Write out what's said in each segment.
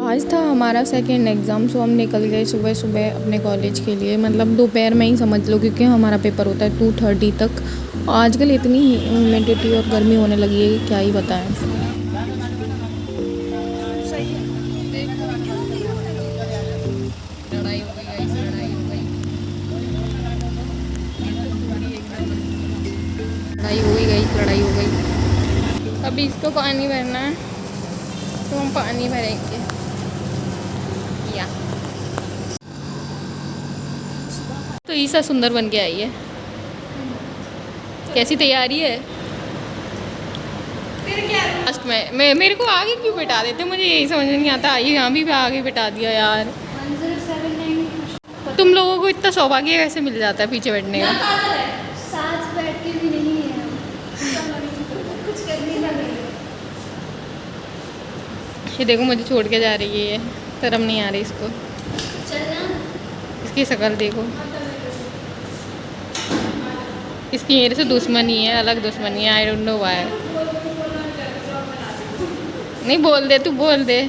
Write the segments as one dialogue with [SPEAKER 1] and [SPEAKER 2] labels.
[SPEAKER 1] आज था हमारा सेकेंड एग्ज़ाम, सो हम निकल गए सुबह सुबह अपने कॉलेज के लिए। मतलब दोपहर में ही समझ लो, क्योंकि हमारा पेपर होता है 2:30 तक। आजकल इतनी ह्यूमिडिटी और गर्मी होने लगी है कि क्या ही बताएं। लड़ाई हो गई। अभी इसको पानी भरना है तो हम पानी भरेंगे। या तो ईसा सुंदर बन के आई है। कैसी तैयारी है? लास्ट में मेरे को आगे क्यों बिठा देते, मुझे यही समझ नहीं आता। यहाँ भी आगे बिठा दिया यार। तुम लोगों को इतना सौभाग्य कैसे मिल जाता है पीछे बैठने का?
[SPEAKER 2] साथ बैठ के भी नहीं है कुछ करने का नहीं।
[SPEAKER 1] ये देखो मुझे छोड़ के जा रही है, ये शर्म नहीं आ रही इसको।
[SPEAKER 2] चलना
[SPEAKER 1] इसकी शक्ल देखो। इसकी मेरे से दुश्मनी है, अलग दुश्मनी है। I don't know why. नहीं बोल दे, तू बोल दे,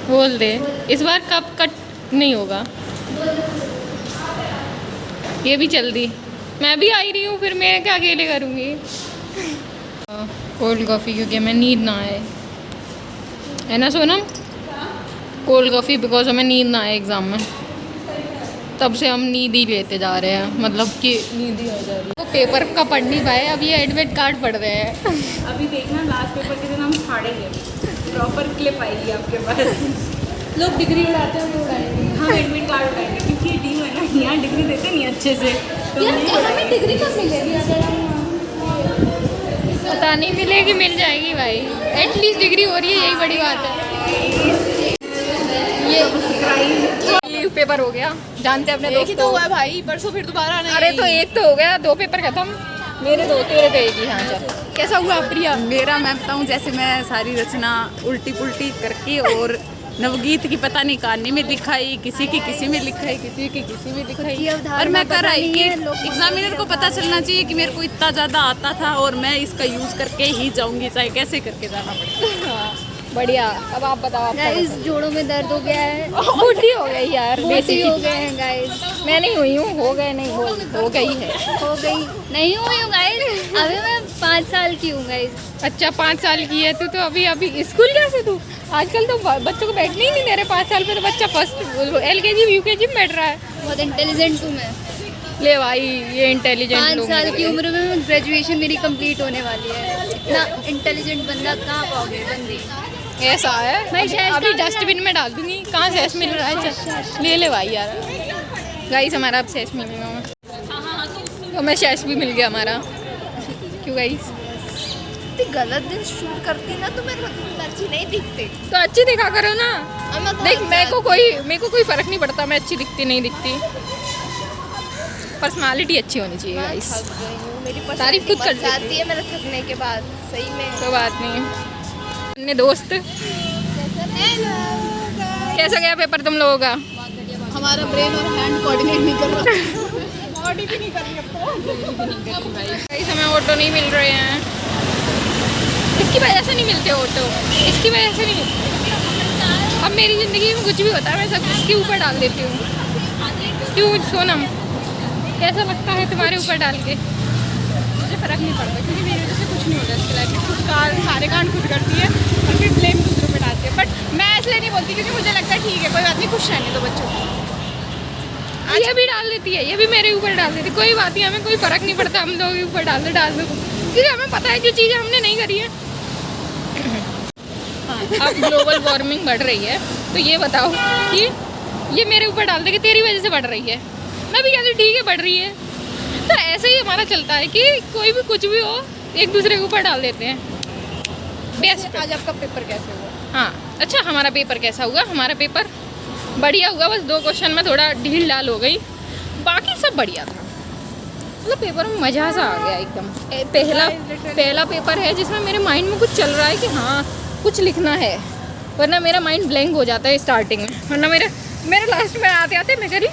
[SPEAKER 1] बोल दे। इस बार कब कट नहीं होगा। ये भी चल दी। मैं भी आई रही हूँ, फिर मैं क्या अकेले करूँगी। कोल्ड कॉफ़ी, क्योंकि हमें नींद ना आए, है ना सोनम? कोल्ड कॉफ़ी बिकॉज हमें नींद ना आए एग्ज़ाम में। तब से हम नींद ही लेते जा रहे हैं, मतलब कि नींद ही आ जा रही है। तो पेपर का पढ़ नहीं पाए, अब ये एडमिट कार्ड पढ़ रहे हैं।
[SPEAKER 3] अभी देखना लास्ट पेपर के दिन हम फाड़ेंगे, प्रॉपर क्लिप आएगी आपके पास। लोग डिग्री उड़ाते हैं, वो उड़ाएंगे, हम एडमिट कार्ड उड़ाएंगे, क्योंकि ये टीम है ना, यहाँ डिग्री देते नहीं अच्छे से। तो
[SPEAKER 2] हमें डिग्री कब मिलेगी? अगर हम
[SPEAKER 1] पता नहीं, मिलेगी, मिल जाएगी भाई। एटलीस्ट डिग्री हो रही है, यही बड़ी बात है। ये पेपर हो गया, जानते हैं अपने दोस्त तो हुआ
[SPEAKER 3] भाई, परसों फिर दोबारा आना।
[SPEAKER 1] अरे तो एक तो हो गया, 2 पेपर खत्म। मेरे 2, तेरे तो एक ही। हाँ चल, कैसा हुआ प्रिया?
[SPEAKER 3] मेरा मैं बताऊँ, जैसे मैं सारी रचना उल्टी पुल्टी करके और नवगीत की पता नहीं कहानी में लिखाई, किसी की किसी में लिखाई, किसी की किसी में लिखाई, और मैं कर आई कि एग्जामिनर को पता चलना चाहिए कि मेरे को इतना ज़्यादा आता था और मैं इसका यूज़ करके ही जाऊंगी, चाहे कैसे करके जाना पड़ेगा।
[SPEAKER 1] बढ़िया। अब आप बताओ। आप
[SPEAKER 2] गाइस जोड़ों में दर्द हो गया है,
[SPEAKER 1] बूढ़ी हो गई यार,
[SPEAKER 2] मोटी हो गए हैं गाइस।
[SPEAKER 1] मैं नहीं हुई हूँ, हो गए नहीं, हो गई है,
[SPEAKER 2] हो गई नहीं हुई हूँ गाइस। अभी मैं 5 साल की हूँ गाइस।
[SPEAKER 1] अच्छा 5 साल की है तू तो। अभी स्कूल कैसे तू? आजकल तो बच्चों को बैठने ही नहीं दे रहे। 5 साल पे तो बच्चा फर्स्ट LKG UKG में बैठ रहा है।
[SPEAKER 2] बहुत इंटेलिजेंट हूँ मैं।
[SPEAKER 1] ले भाई, ये इंटेलिजेंट
[SPEAKER 2] 5
[SPEAKER 1] लोग
[SPEAKER 2] साल की उम्र में ग्रेजुएशन मेरी कंप्लीट होने वाली है। इतना इंटेलिजेंट बंदा कहाँ पाओगे बंदी?
[SPEAKER 1] ऐसा है।
[SPEAKER 2] भाई शैश
[SPEAKER 1] अभी
[SPEAKER 2] कहाँ
[SPEAKER 1] डस्टबिन में डाल दूंगी। कहाँ शैश मिल रहा है? चल ले ले भाई यार। गाइस हमारा अब शैश मिलेगा हमें। तो हमें शैश भी मिल गया हमारा। क्यों गाइस?
[SPEAKER 2] गलत दिन शूट करती ना तो मेरे को अच्छी नहीं दिखती।
[SPEAKER 1] तो अच्छी दिखा करो ना। देख मेरे को कोई फर्क नहीं पड़ता, मैं अच्छी दिखती नहीं दिखती। पर्सनालिटी अच्छी होनी चाहिए गाइस।
[SPEAKER 2] मेरी
[SPEAKER 1] तारीफ खुद कर
[SPEAKER 2] जाती है मेरे थकने के बाद। सही में
[SPEAKER 1] कोई बात नहीं है। अपने दोस्त, कैसा गया पेपर तुम लोगों का?
[SPEAKER 2] हमारा ब्रेन और हैंड कोऑर्डिनेट नहीं कर रहा।
[SPEAKER 3] बॉडी भी नहीं कर रही अब तो।
[SPEAKER 1] भाई हमें ऑटो नहीं मिल रहे हैं। इसकी वजह से नहीं मिलते ऑटो, इसकी वजह से नहीं। अब मेरी ज़िंदगी में कुछ भी होता है मैं सब इसके ऊपर डाल देती हूँ। क्यों सोनम, कैसा लगता है तुम्हारे ऊपर डाल के?
[SPEAKER 3] मुझे फ़र्क नहीं पड़ता, क्योंकि मेरी वजह से कुछ नहीं होता इसके लाइफ में। खुद का सारे कांड खुद करती है और फिर ब्लेम दूसरों पे डालती है। बट मैं इसलिए नहीं बोलती, क्योंकि मुझे लगता है ठीक है, कोई बात नहीं, खुश रहने दो बच्चों को।
[SPEAKER 1] ये भी डाल देती है, ये भी मेरे ऊपर डाल देती है। कोई बात नहीं, हमें कोई फ़र्क नहीं पड़ता। हम लोगों के ऊपर डाल दो, क्योंकि हमें पता है जो चीज़ें हमने नहीं करी है। हाँ, अब ग्लोबल वार्मिंग बढ़ रही है, तो ये बताओ कि ये मेरे ऊपर डाल दे कि तेरी वजह से बढ़ रही है। मैं भी कहती ठीक है बढ़ रही है। तो ऐसे ही हमारा चलता है कि कोई भी कुछ भी हो एक दूसरे के ऊपर डाल देते हैं। बेस्ट।
[SPEAKER 3] आज आपका पेपर कैसे हुआ?
[SPEAKER 1] हाँ अच्छा, हमारा पेपर कैसा हुआ? हमारा पेपर बढ़िया हुआ। बस 2 क्वेश्चन में थोड़ा ढील डाल हो गई, बाकी सब बढ़िया था। मतलब पेपर में मज़ा सा आ गया एकदम। पहला पेपर है जिसमें मेरे माइंड में कुछ चल रहा है कि हाँ कुछ लिखना है, वरना मेरा माइंड ब्लैंक हो जाता है स्टार्टिंग में। वरना मेरा लास्ट में आते आते मैं करी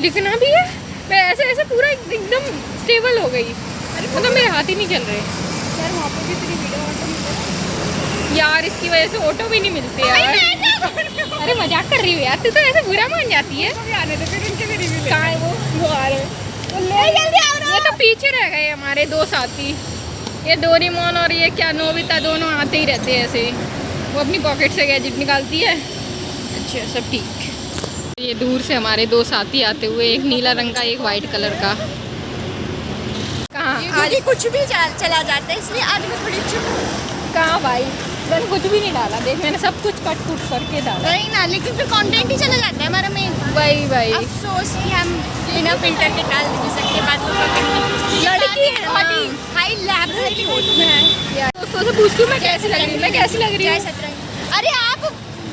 [SPEAKER 1] लिखना भी है, मैं ऐसे पूरा एकदम स्टेबल हो गई। मतलब मेरे हाथ ही नहीं चल रहे
[SPEAKER 3] यार। वहाँ पे भी तेरी वीडियो ऑटो
[SPEAKER 1] यार, इसकी वजह से ऑटो भी नहीं मिलते यार। अरे कर रही हो यार, तू तो ऐसे बुरा मान जाती है। कहाँ है वो आ रहे हैं। ये तो पीछे रह गए हमारे दो साथी, ये डोरेमोन और ये क्या नोबिता, दोनों आते ही रहते हैं ऐसे। वो अपनी पॉकेट से गैजेट निकालती है। अच्छा सब ठीक। ये दूर से हमारे दो साथी आते हुए, एक नीला रंग का एक वाइट कलर का। कहाँ
[SPEAKER 2] आज कुछ भी चला जाता है, इसलिए आज मैं थोड़ी चुप हूँ।
[SPEAKER 1] कहाँ भाई, मैंने कुछ भी नहीं डाला, देख मैंने सब कुछ कट कुट करके डाला।
[SPEAKER 2] वही ना, लेकिन फिर कंटेंट ही चला जाता है हमारा में।
[SPEAKER 1] भाई
[SPEAKER 2] अफसोस कि हम बिना फिल्टर के डाल नहीं सकते बातों का करनी। लड़की है, हाई लेवल की फोटो में है
[SPEAKER 1] यार। दोस्तों से पूछती हूँ मैं कैसी लग रही हूँ, मैं कैसी लग रही हूँ।
[SPEAKER 2] अरे आप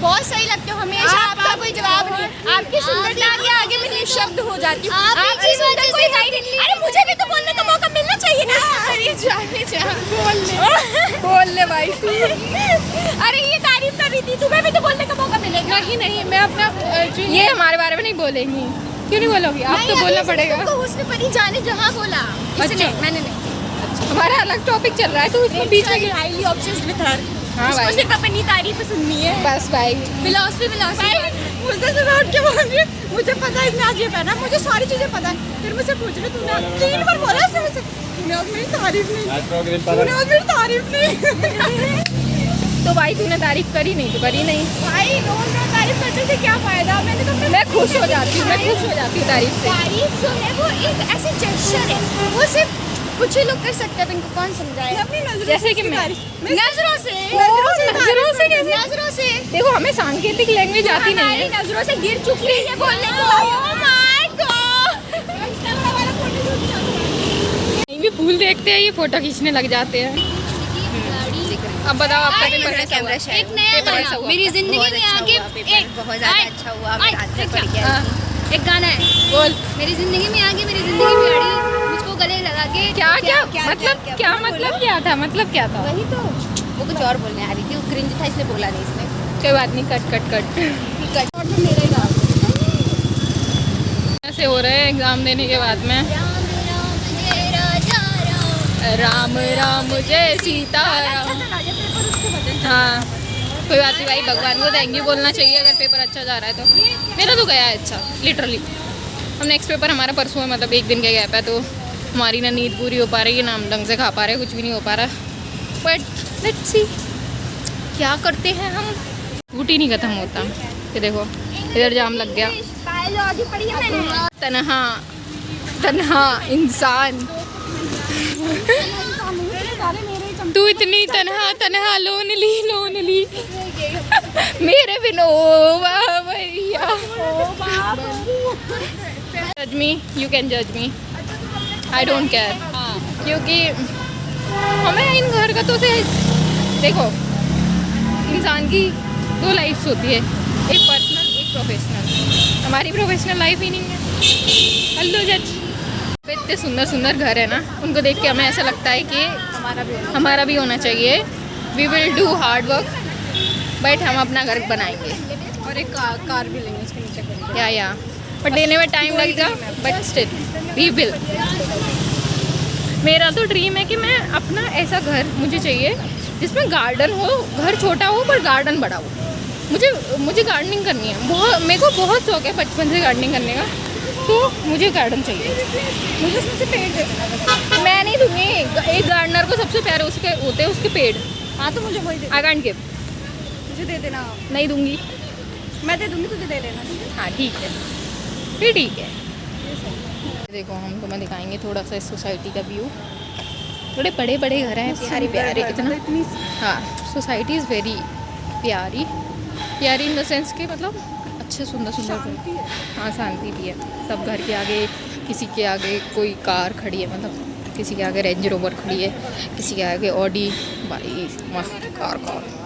[SPEAKER 2] बहुत सही लगते हो हमेशा, आपका कोई जवाब नहीं। आपकी सुंदरता के आगे मैं निशब्द हो जाती हूँ। आपकी सुंदर कोई है ही नहीं। अरे मुझे भी तो बोलने का मौका मिलना चाहिए ना। अरे जाने
[SPEAKER 1] बोल ले भाई तू।
[SPEAKER 2] अरे ये तारीफ कर रही थी, तुम्हें भी तो बोलने का मौका मिलेगा।
[SPEAKER 1] नहीं मैं अपना ये हमारे बारे में नहीं बोलेंगी। क्यों नहीं बोलोगी? आप तो बोलना पड़ेगा।
[SPEAKER 2] उसने परी जाने जहाँ बोला,
[SPEAKER 1] अच्छा
[SPEAKER 2] मैंने नहीं।
[SPEAKER 1] हमारा अलग टॉपिक चल रहा है, तो उसमें बीच में
[SPEAKER 2] हाईली ऑब्सेस्ड विद हर।
[SPEAKER 1] हाँ भाई,
[SPEAKER 2] सिर्फ अपनी तारीफ सुननी है
[SPEAKER 1] बस भाई।
[SPEAKER 2] फिलॉसफी मुझसे सुना के बोल रही है, मुझे पता है इसने आज ये पहना, मुझे सारी चीजें पता है। फिर मुझसे पूछ रही तूने 3 बार बोला उसने मुझसे, तूने आज मेरी तारीफ नहीं।
[SPEAKER 1] तो भाई तूने तारीफ करी नहीं तो करी नहीं
[SPEAKER 2] भाई, रोज तारीफ करने से क्या फायदा? मैंने तो
[SPEAKER 1] मैं खुश हो जाती हूँ, तारीफ से।
[SPEAKER 2] तारीफ जो है वो एक ऐसे जेस्चर है, वो सिर्फ कुछ ही लोग कर सकते हैं। इनको कौन समझाए?
[SPEAKER 1] जैसे कि मैं
[SPEAKER 2] नजरों से
[SPEAKER 1] नजरों से देखो, हमें सांकेतिक लैंग्वेज आती नहीं है।
[SPEAKER 2] नजरों से गिर चुकी है बोलने को। Oh my God!
[SPEAKER 1] कहीं भी फूल देखते हैं ये फोटो खींचने लग जाते हैं। अब बताओ आपका पेपर कैसा हुआ?
[SPEAKER 2] एक नया गाना मेरी जिंदगी में आगे बहुत ज्यादा अच्छा हुआ। एक गाना है,
[SPEAKER 1] बोल।
[SPEAKER 2] मेरी जिंदगी में आगे मेरी जिंदगी में अड़ी, मुझको गले लगा के
[SPEAKER 1] क्या मतलब क्या था?
[SPEAKER 2] वही तो वो कुछ और बोलने आ रही थी, वो क्रिंज था इसलिए बोला नहीं इसने।
[SPEAKER 1] कोई बात नहीं, कट।
[SPEAKER 2] और तो मेरा ही गाना
[SPEAKER 1] ऐसे हो रहे हैं एग्जाम देने के बाद में। राम राम जय सीताराम। हाँ कोई बात नहीं भाई, भगवान को थैंक यू बोलना चाहिए अगर पेपर अच्छा जा रहा है तो। मेरा तो गया है अच्छा, लिटरली। हम नेक्स्ट पेपर हमारा परसों है, मतलब एक दिन का गैप है, तो हमारी ना नींद पूरी हो पा रही है, ना हम ढंग से खा पा रहे, कुछ भी नहीं हो पा रहा। बट लेट्स सी क्या करते हैं हम। छूट ही नहीं ख़त्म होता। ये देखो इधर जाम लग गया।
[SPEAKER 2] बायोलॉजी पढ़ी है मैंने।
[SPEAKER 1] तन्हा इंसान, तू इतनी तन्हा लोनली मेरे बिन ओ भैया। जज मी, यू कैन जज मी, आई डोंट केयर। क्योंकि हमें इन घर का तो से देखो, इंसान की 2 लाइफ्स होती है, एक पर्सनल एक प्रोफेशनल। हमारी प्रोफेशनल लाइफ ही नहीं है। हेलो जज। इतने सुंदर सुंदर घर है ना, उनको देख के हमें ऐसा लगता है कि हमारा भी होना चाहिए। We will do hard work, but हम अपना घर बनाएंगे
[SPEAKER 3] और एक कार भी लेंगे उसके नीचे करेंगे।
[SPEAKER 1] या बट देने में टाइम लगेगा, बट स्टिल वी विल। मेरा तो ड्रीम है कि मैं अपना ऐसा घर मुझे चाहिए जिसमें गार्डन हो, घर छोटा हो पर गार्डन बड़ा हो। मुझे गार्डनिंग करनी है, मेरे को बहुत शौक है बचपन से गार्डनिंग करने का, तो मुझे गार्डन चाहिए।
[SPEAKER 2] मुझे उसमें से पेड़ देखना।
[SPEAKER 1] मैं नहीं दूंगी, एक गार्डनर को सबसे प्यारे उसके होते हैं उसके पेड़।
[SPEAKER 2] हाँ तो मुझे वही दे,
[SPEAKER 1] आई कांट गिव।
[SPEAKER 2] मुझे दे देना।
[SPEAKER 1] नहीं दूंगी।
[SPEAKER 2] मैं दे दूंगी, तुझे दे लेना।
[SPEAKER 1] हाँ ठीक है, फिर ठीक है। देखो हम तुम्हें दिखाएंगे थोड़ा सा इस सोसाइटी का व्यू। थोड़े बड़े बड़े घर हैं, प्यारे प्यारे इतना। हाँ सोसाइटी इज़ वेरी प्यारी इन द सेंस के मतलब अच्छे सुंदर घर। हाँ शांति भी है। सब घर के आगे, किसी के आगे कोई कार खड़ी है, मतलब किसी के आगे रेंज रोवर खड़ी है, किसी के आगे ऑडी। भाई मस्त कार।